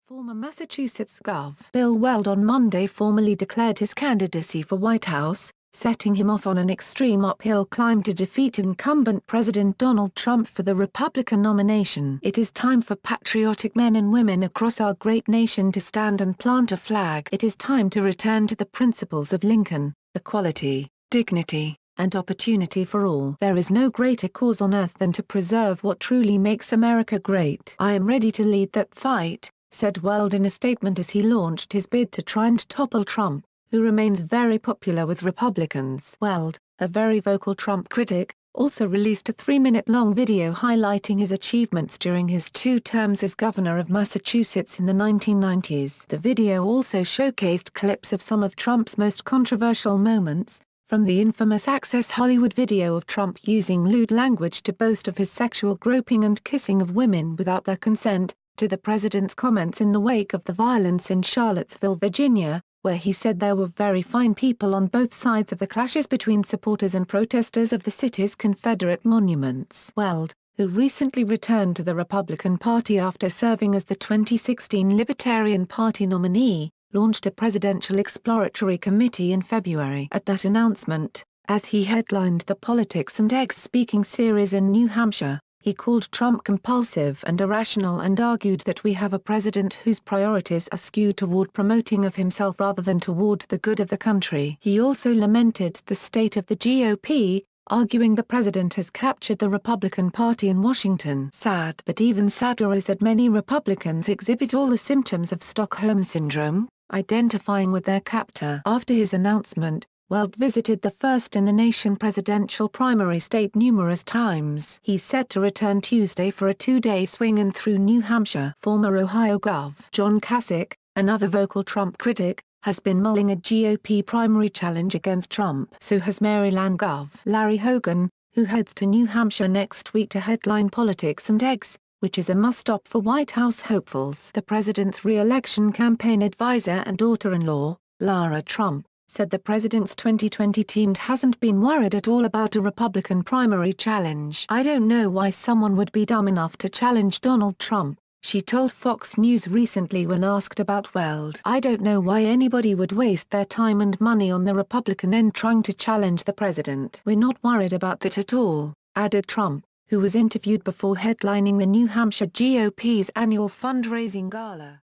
Former Massachusetts Gov. Bill Weld on Monday formally declared his candidacy for White House, setting him off on an extreme uphill climb to defeat incumbent President Donald Trump for the Republican nomination. "It is time for patriotic men and women across our great nation to stand and plant a flag. It is time to return to the principles of Lincoln: equality, dignity, and opportunity for all. There is no greater cause on earth than to preserve what truly makes America great. I am ready to lead that fight," said Weld in a statement as he launched his bid to try and topple Trump, who remains very popular with Republicans. Weld, a very vocal Trump critic, also released a 3-minute-long video highlighting his achievements during his 2 terms as governor of Massachusetts in the 1990s. The video also showcased clips of some of Trump's most controversial moments, from the infamous Access Hollywood video of Trump using lewd language to boast of his sexual groping and kissing of women without their consent, to the president's comments in the wake of the violence in Charlottesville, Virginia, where he said there were very fine people on both sides of the clashes between supporters and protesters of the city's Confederate monuments. Weld, who recently returned to the Republican Party after serving as the 2016 Libertarian Party nominee, launched a presidential exploratory committee in February. At that announcement, as he headlined the Politics and Eggs speaking series in New Hampshire, he called Trump compulsive and irrational and argued that we have a president whose priorities are skewed toward promoting of himself rather than toward the good of the country. He also lamented the state of the GOP, arguing the president has captured the Republican Party in Washington. Sad but even sadder is that many Republicans exhibit all the symptoms of Stockholm Syndrome, identifying with their captor. After his announcement, Weld visited the first-in-the-nation presidential primary state numerous times. He's set to return Tuesday for a 2-day swing-in through New Hampshire. Former Ohio Gov. John Kasich, another vocal Trump critic, has been mulling a GOP primary challenge against Trump. So has Maryland Gov. Larry Hogan, who heads to New Hampshire next week to headline Politics and Eggs, which is a must-stop for White House hopefuls. The president's re-election campaign advisor and daughter-in-law, Lara Trump, said the president's 2020 team hasn't been worried at all about a Republican primary challenge. "I don't know why someone would be dumb enough to challenge Donald Trump," she told Fox News recently when asked about Weld. "I don't know why anybody would waste their time and money on the Republican end trying to challenge the president. We're not worried about that at all," added Trump, who was interviewed before headlining the New Hampshire GOP's annual fundraising gala.